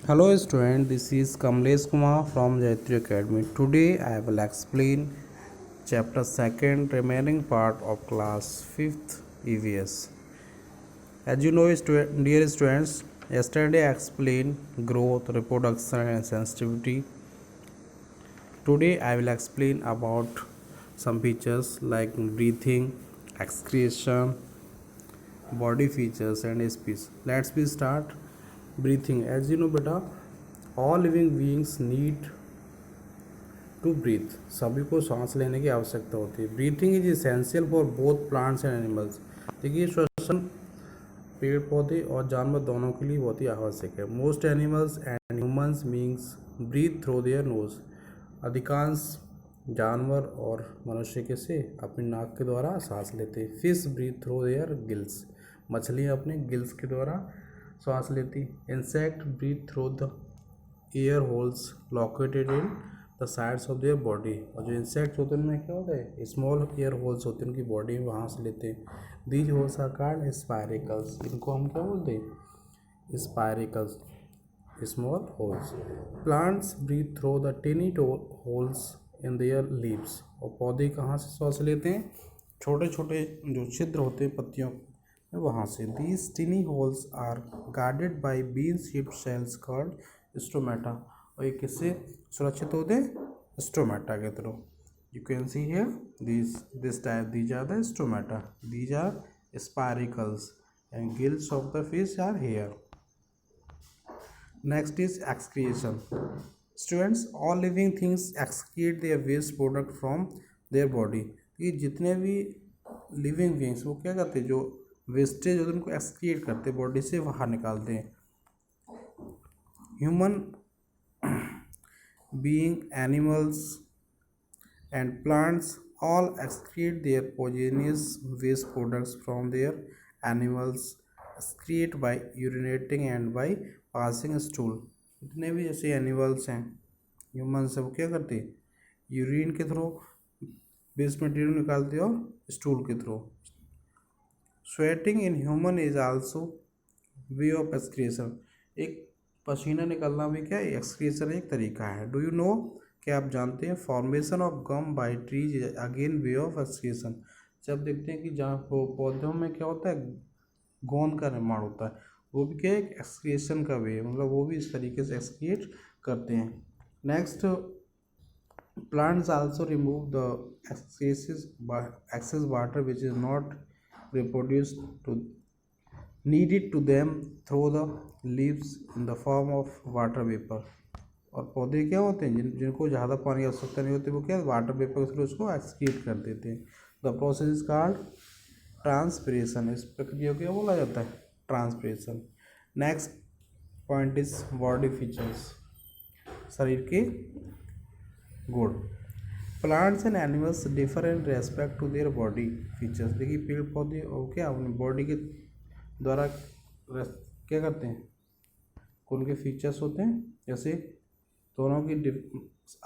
Hello student, this is Kamlesh Kumar from Jayatri Academy. Today I will explain chapter 2nd remaining part of class 5th EVS. As you know, dear students, yesterday I explained growth, reproduction and sensitivity. Today I will explain about some features like breathing, excretion, body features and speech. Let's be start. Breathing. As you know beta, all living beings need to breathe, सभी को सांस लेने की आवश्यकता होती है. Breathing is essential for both plants and animals. देखिए श्वसन पेड़ पौधे और जानवर दोनों के लिए बहुत ही आवश्यक है. Most animals and humans beings breathe through their nose. अधिकांश जानवर और मनुष्य के से अपनी नाक के द्वारा सांस लेते हैं. Fish breathe through their gills. मछलियाँ अपने गिल्स के द्वारा सांस लेती. Insect breathe through the air holes located in the sides of their body. और जो इंसेक्ट्स होते हैं उनमें क्या होता है, स्मॉल एयर होल्स होते हैं उनकी बॉडी में, वहाँ से लेते हैं. These holes are called spiracles. इनको हम क्या बोलते हैं, spiracles, small holes. Plants breathe through the tiny holes in their leaves. और पौधे कहाँ से सांस लेते हैं, छोटे छोटे जो छिद्र होते हैं पत्तियों में, वहाँ से. These tiny holes are guarded by bean shaped cells called stomata. और ये किससे सुरक्षित होते हैं, स्टोमेटा के through. You can see here this type, these are the stomata, these are spiracles and gills of the fish are here. Next is excretion. Students, all living things excrete their waste product from their body. ये जितने भी living beings वो क्या करते हैं, जो wastage होते हैं उनको एक्सक्रिएट करते हैं, बॉडी से बाहर निकालते हैं. Human being, animals and plants all excrete their poisonous waste products from their animals excrete by urinating and by passing stool. जितने भी जैसे एनिमल्स हैं, ह्यूमन्स हैं, वो क्या करते हैं, यूरिन के थ्रू वेस्ट मटेरियल निकालते हैं और स्टूल के through. Sweating in human is also way of excretion. एक पसीना निकलना भी क्या एक्सक्रीशन एक तरीका है. डू यू नो, क्या आप जानते हैं, formation of gum by trees is again way of excretion. जब देखते हैं कि जहाँ पौधों में क्या होता है, गोंद का निर्माण होता है, वो भी क्या एक एक्सक्रीशन का वे, मतलब वो भी इस तरीके से एक्सक्रिएट करते हैं. Next, plants also remove the excess water which is not reproduced to needed to them through the leaves in the form of water vapor. और पौधे क्या होते हैं, जिनको ज़्यादा पानी की आवश्यकता नहीं होती, वो क्या वाटर वेपर के थ्रू उसको एक्सक्रीट कर देते हैं. The process is called transpiration. इस प्रक्रिया को क्या बोला जाता है, transpiration. Next point is body features, शरीर के गुण. Plants and animals differ in respect to their body features. देखिए पेड़ पौधे और क्या अपनी बॉडी के द्वारा क्या करते हैं, उनके फीचर्स होते हैं, जैसे दोनों की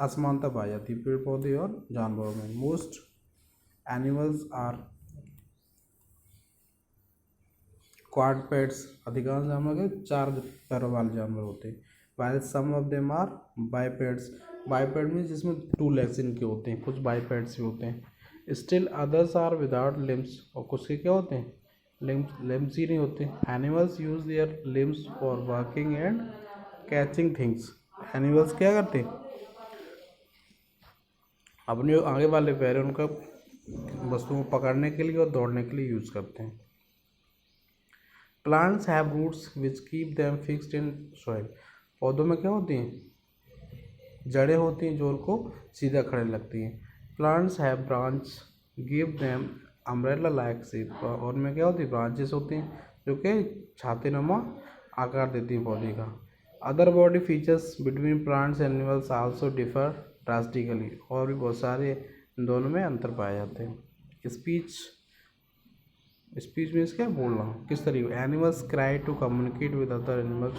असमानता पाई जाती है पेड़ पौधे और जानवरों में. Most animals are quadrupeds. अधिकांश जानवर के 4 पैरों वाले जानवर होते हैं. While some of them are bipeds. Biped में जिसमें 2 लेग्स इनके होते हैं, कुछ बाइपेड्स भी होते हैं. Still others are without limbs. और कुछ के क्या होते हैं, लिम्स ही नहीं होते. Animals use their limbs for working and catching things. Animals क्या करते हैं, अपने आगे वाले पैर उनका वस्तुओं को पकड़ने के लिए और दौड़ने के लिए यूज करते हैं. Plants have roots which keep them fixed in soil. पौधों में क्या होती हैं, जड़ें होती हैं जो उनको सीधा खड़े लगती हैं. Plants have branch give them umbrella like shape. और उनमें क्या होती है, ब्रांचेस होती हैं जो कि छातीनुमा आकार देती हैं पौधे का. Other body features between plants and animals also differ drastically. और भी बहुत सारे इन दोनों में अंतर पाए जाते हैं. स्पीच मीन्स क्या बोल रहा हूँ, किस तरीके. Animals cry to communicate with other animals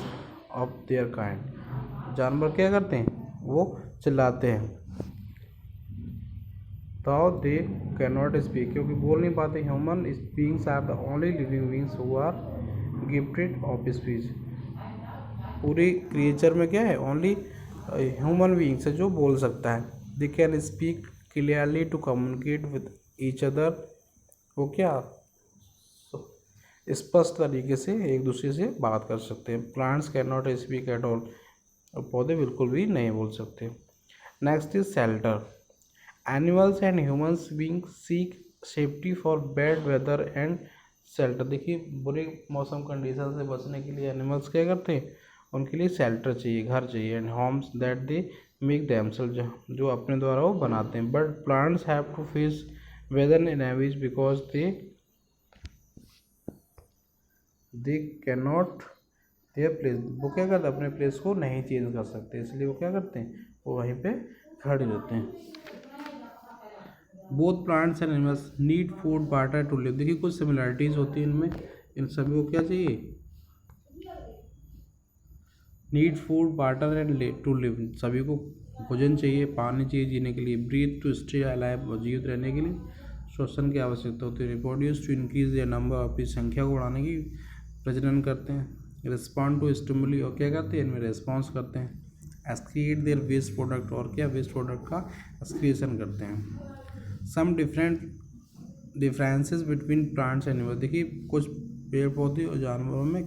of their kind. जानवर क्या करते हैं, वो चिल्लाते हैं. तो दे कैन नॉट स्पीक, क्योंकि बोल नहीं पाते. Human beings are the only living beings who are gifted of speech. पूरे क्रिएचर में क्या है, ओनली ह्यूमन बीइंग्स है जो बोल सकता है। They can speak clearly to communicate with each other, वो क्या स्पष्ट तरीके से एक दूसरे से बात कर सकते हैं। Plants can not speak at all, पौधे बिल्कुल भी नहीं बोल सकते। Next is shelter. Animals and humans being seek safety for bad weather and shelter. देखिए बुरे मौसम कंडीशन से बचने के लिए एनिमल्स क्या करते हैं, उनके लिए शेल्टर चाहिए, घर चाहिए, and homes that they make themselves, जो अपने द्वारा वो बनाते हैं। But plants have to face weather in always because they can not their place, वो क्या करते हैं, अपने प्लेस को नहीं चेंज कर सकते, इसलिए वो क्या करते हैं, वो वहीं पे खड़े रहते हैं। Both plants and animals need food water to live. देखिए कुछ सिमिलरिटीज होती हैं इनमें, इन सभी को क्या चाहिए, need food water and to live, सभी को भोजन चाहिए, पानी चाहिए जीने के लिए, ब्रीथ टू स्टे अलाइव, जीवित रहने के लिए श्वसन की आवश्यकता होती है, reproduce to increase their number, अपनी संख्या को बढ़ाने की प्रजनन करते हैं, रिस्पॉन्ड टू स्टिमुली, और क्या करते हैं इनमें रेस्पॉन्स करते हैं, एक्सक्रीट देयर वेस्ट प्रोडक्ट, और क्या वेस्ट प्रोडक्ट का एक्सक्रीशन करते हैं। Some differences between plants and animals. देखिए कुछ पेड़ पौधे और जानवरों में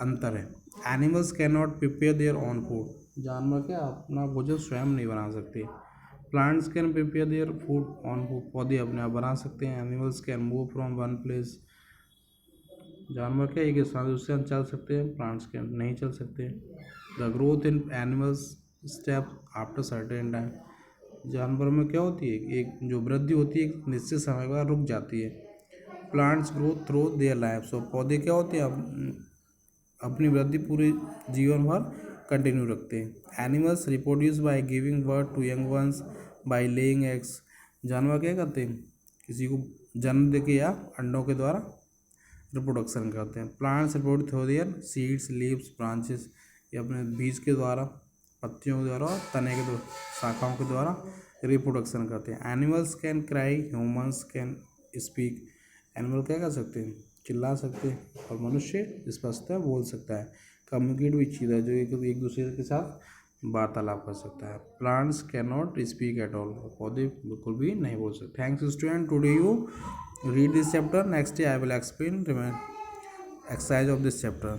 अंतर है। Animals can not prepare their own food, जानवर क्या अपना भोजन स्वयं नहीं बना सकते। Plants can prepare their food on food, पौधे अपने आप बना सकते हैं। Animals can move from one place, जानवर क्या एक स्थान से दूसरे चल सकते हैं, प्लांट्स कैन नहीं चल सकते। The growth in animals step after certain time, जानवरों में क्या होती है, एक जो वृद्धि होती है एक निश्चित समय बाद रुक जाती है। Plants grow through their life, so पौधे क्या होते हैं अपनी वृद्धि पूरे जीवन भर कंटिन्यू रखते हैं। Animals reproduce by giving birth to young ones by laying eggs, जानवर क्या करते हैं, किसी को जन्म देके या अंडों के द्वारा रिप्रोडक्शन करते हैं। Plants reproduce through their seeds leaves branches, ये अपने बीज के द्वारा, पत्तियों के द्वारा, तने के द्वारा, शाखाओं के द्वारा रिप्रोडक्शन करते हैं। Animals can cry, humans can speak, animal क्या कर सकते हैं, चिल्ला सकते हैं, और मनुष्य स्पष्टतः बोल सकता है। कम्युनिकेट विद ईच अदर, जो एक दूसरे के साथ वार्तालाप कर सकता है। Plants can not speak at all, पौधे बिल्कुल भी नहीं बोल सकते। Thanks student, today you read this chapter. Next day I will explain exercise of this chapter.